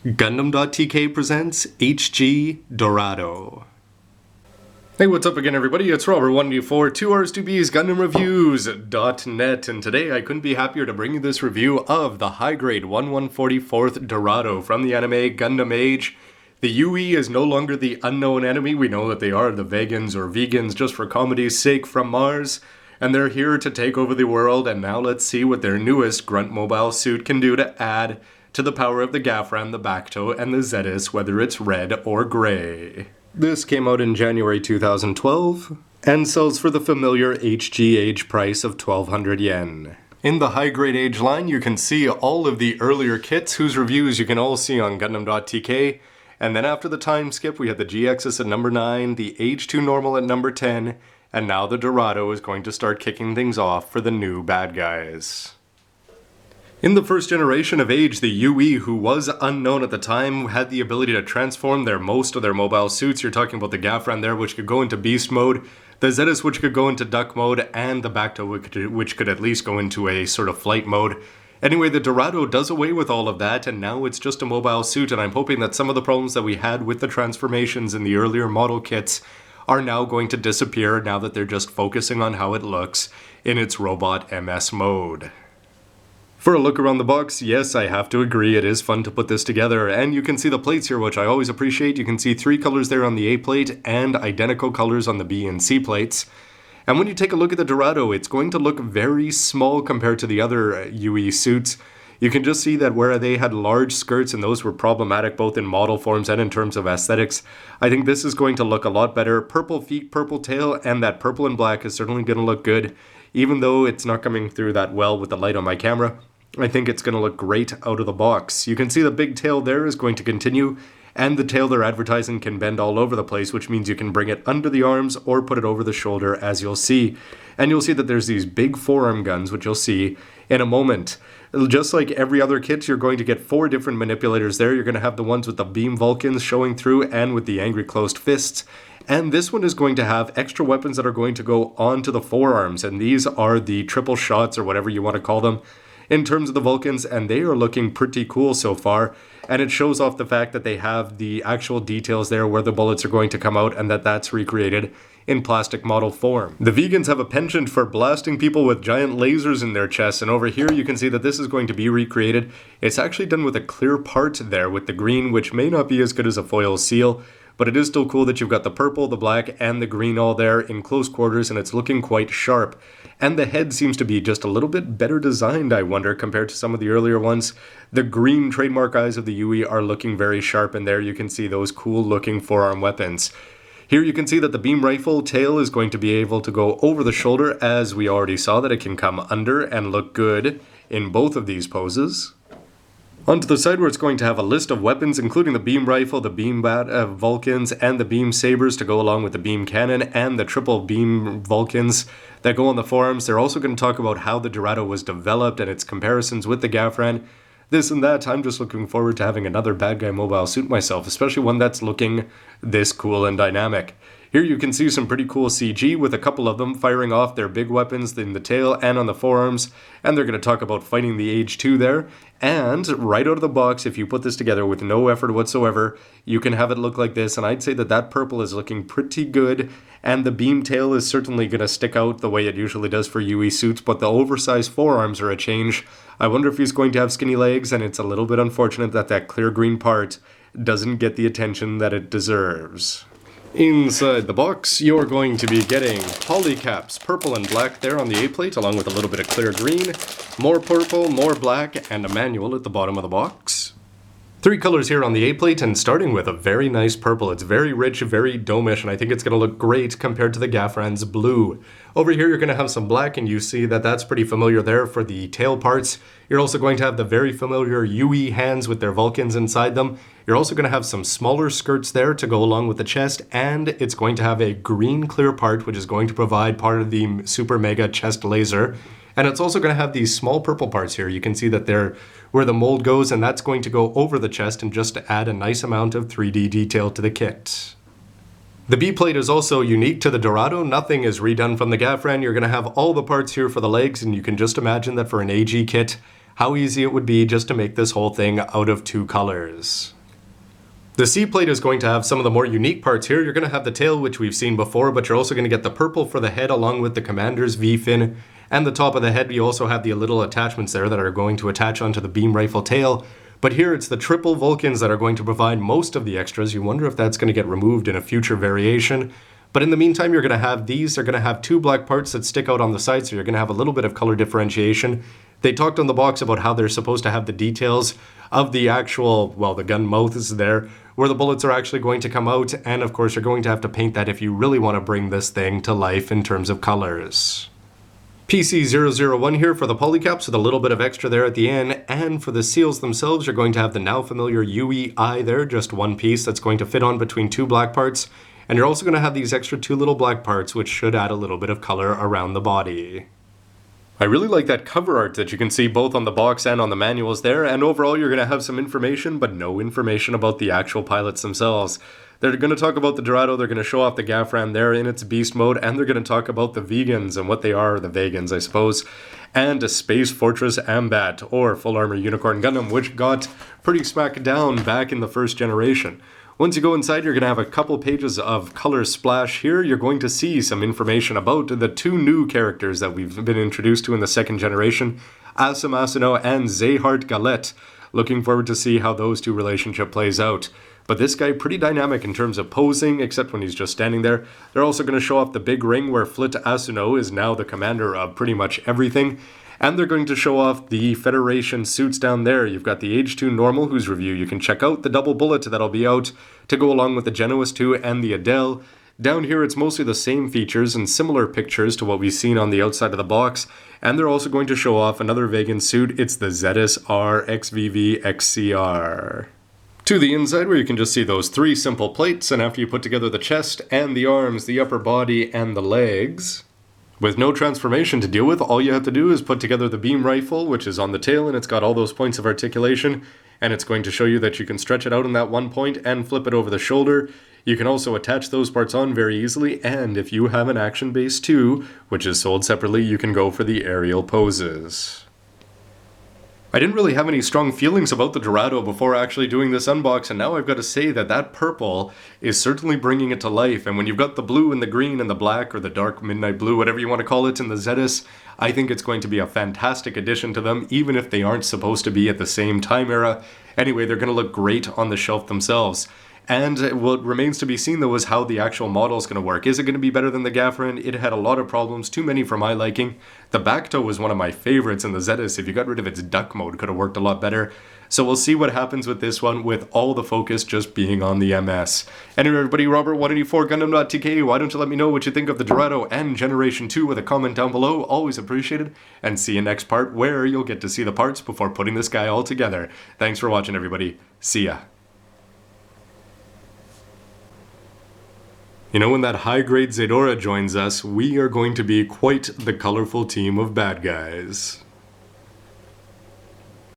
Gundam.tk presents HG Dorado. Hey, what's up again, everybody? It's Robert124, 2Rs2B's Gundam Reviews.net, and today I couldn't be happier to bring you this review of the high-grade 1144th Dorado from the anime Gundam Age. The UE is no longer the unknown enemy. We know that they are the vegans or vegans just for comedy's sake from Mars, and they're here to take over the world, and now let's see what their newest grunt mobile suit can do to add to the power of the Gafran, the Bacto, and the Zetis, whether it's red or gray. This came out in January 2012, and sells for the familiar HG Age price of 1,200 yen. In the high-grade Age line, you can see all of the earlier kits, whose reviews you can all see on Gundam.tk, and then after the time skip, we had the GXS at number 9, the H2 Normal at number 10, and now the Dorado is going to start kicking things off for the new bad guys. In the first generation of Age, the UE, who was unknown at the time, had the ability to transform most of their mobile suits. You're talking about the Gafran there, which could go into Beast mode, the Zetis, which could go into Duck mode, and the Bacto, which could at least go into a sort of flight mode. Anyway, the Dorado does away with all of that, and now it's just a mobile suit, and I'm hoping that some of the problems that we had with the transformations in the earlier model kits are now going to disappear now that they're just focusing on how it looks in its robot MS mode. For a look around the box, yes, I have to agree, it is fun to put this together, and you can see the plates here, which I always appreciate. You can see 3 colors there on the A plate, and identical colors on the B and C plates. And when you take a look at the Dorado, it's going to look very small compared to the other UE suits. You can just see that where they had large skirts, and those were problematic both in model forms and in terms of aesthetics, I think this is going to look a lot better. Purple feet, purple tail, and that purple and black is certainly going to look good, even though it's not coming through that well with the light on my camera. I think it's going to look great out of the box. You can see the big tail there is going to continue, and the tail they're advertising can bend all over the place, which means you can bring it under the arms or put it over the shoulder, as you'll see. And you'll see that there's these big forearm guns, which you'll see in a moment. Just like every other kit, you're going to get 4 different manipulators there. You're going to have the ones with the beam Vulcans showing through and with the angry closed fists. And this one is going to have extra weapons that are going to go onto the forearms, and these are the triple shots, or whatever you want to call them, in terms of the Vulcans, and they are looking pretty cool so far, and it shows off the fact that they have the actual details there where the bullets are going to come out, and that's recreated in plastic model form. The vegans have a penchant for blasting people with giant lasers in their chests, and over here you can see that this is going to be recreated. It's actually done with a clear part there with the green, which may not be as good as a foil seal, but it is still cool that you've got the purple, the black, and the green all there in close quarters, and it's looking quite sharp. And the head seems to be just a little bit better designed, I wonder, compared to some of the earlier ones. The green trademark eyes of the UE are looking very sharp, and there you can see those cool-looking forearm weapons. Here you can see that the beam rifle tail is going to be able to go over the shoulder, as we already saw that it can come under and look good in both of these poses. Onto the side where it's going to have a list of weapons, including the beam rifle, the beam Vulcans, and the beam sabers to go along with the beam cannon, and the triple beam Vulcans that go on the forearms. They're also going to talk about how the Dorado was developed and its comparisons with the Gafran. This and that. I'm just looking forward to having another bad guy mobile suit myself, especially one that's looking this cool and dynamic. Here you can see some pretty cool CG with a couple of them firing off their big weapons in the tail and on the forearms, and they're going to talk about fighting the Age 2 there. And right out of the box, if you put this together with no effort whatsoever, you can have it look like this, and I'd say that purple is looking pretty good, and the beam tail is certainly going to stick out the way it usually does for UE suits, but the oversized forearms are a change. I wonder if he's going to have skinny legs, and it's a little bit unfortunate that clear green part doesn't get the attention that it deserves. Inside the box, you're going to be getting polycaps, purple and black there on the A plate, along with a little bit of clear green, more purple, more black, and a manual at the bottom of the box. 3 colors here on the A plate, and starting with a very nice purple. It's very rich, very domish, and I think it's going to look great compared to the Gafran's blue. Over here you're going to have some black, and you see that that's pretty familiar there for the tail parts. You're also going to have the very familiar UE hands with their Vulcans inside them. You're also going to have some smaller skirts there to go along with the chest, and it's going to have a green clear part, which is going to provide part of the super mega chest laser. And it's also going to have these small purple parts here. You can see that they're where the mold goes, and that's going to go over the chest and just to add a nice amount of 3D detail to the kit. The B plate is also unique to the Dorado. Nothing is redone from the Gafran. You're going to have all the parts here for the legs, and you can just imagine that for an AG kit, how easy it would be just to make this whole thing out of 2 colors. The C plate is going to have some of the more unique parts here. You're going to have the tail, which we've seen before, but you're also going to get the purple for the head along with the commander's V-fin. And the top of the head, you also have the little attachments there that are going to attach onto the beam rifle tail. But here it's the triple Vulcans that are going to provide most of the extras. You wonder if that's going to get removed in a future variation. But in the meantime, you're going to have these. They're going to have two black parts that stick out on the side, so you're going to have a little bit of color differentiation. They talked on the box about how they're supposed to have the details of the actual, well, the gun mouth is there, where the bullets are actually going to come out, and of course you're going to have to paint that if you really want to bring this thing to life in terms of colors. PC001 here for the polycaps with a little bit of extra there at the end, and for the seals themselves you're going to have the now familiar UEI there, just one piece that's going to fit on between two black parts, and you're also going to have these extra two little black parts which should add a little bit of color around the body. I really like that cover art that you can see both on the box and on the manuals there, and overall you're going to have some information, but no information about the actual pilots themselves. They're going to talk about the Dorado, they're going to show off the Gafram there in its beast mode, and they're going to talk about the Vegans and what they are, the Vegans I suppose, and a Space Fortress Ambat, or Full Armor Unicorn Gundam, which got pretty smacked down back in the first generation. Once you go inside, you're going to have a couple pages of color splash here. You're going to see some information about the two new characters that we've been introduced to in the second generation, Asim Asano and Zehart Galet. Looking forward to see how those two relationship plays out. But this guy pretty dynamic in terms of posing, except when he's just standing there. They're also going to show off the big ring where Flit Asano is now the commander of pretty much everything. And they're going to show off the Federation suits down there. You've got the Age 2 Normal, whose review you can check out, the Double Bullet that'll be out to go along with the Genoese 2 and the Adele. Down here it's mostly the same features and similar pictures to what we've seen on the outside of the box. And they're also going to show off another Vegan suit. It's the Zetis R XVV XCR. To the inside where you can just see those three simple plates, and after you put together the chest and the arms, the upper body and the legs, with no transformation to deal with, all you have to do is put together the beam rifle, which is on the tail, and it's got all those points of articulation, and it's going to show you that you can stretch it out in that one point and flip it over the shoulder. You can also attach those parts on very easily, and if you have an action base too, which is sold separately, you can go for the aerial poses. I didn't really have any strong feelings about the Dorado before actually doing this unbox, and now I've got to say that that purple is certainly bringing it to life. And when you've got the blue and the green and the black, or the dark midnight blue, whatever you want to call it, in the Zetis, I think it's going to be a fantastic addition to them, even if they aren't supposed to be at the same time era. Anyway, they're going to look great on the shelf themselves. And what remains to be seen, though, is how the actual model is going to work. Is it going to be better than the Gafram? It had a lot of problems, too many for my liking. The back toe was one of my favorites in the Zetis. If you got rid of its duck mode, it could have worked a lot better. So we'll see what happens with this one, with all the focus just being on the MS. Anyway, everybody, Robert184, Gundam.tk, why don't you let me know what you think of the Dorado and Generation 2 with a comment down below, always appreciated. And see you next part, where you'll get to see the parts before putting this guy all together. Thanks for watching, everybody. See ya. You know, when that high-grade Zedora joins us, we are going to be quite the colorful team of bad guys.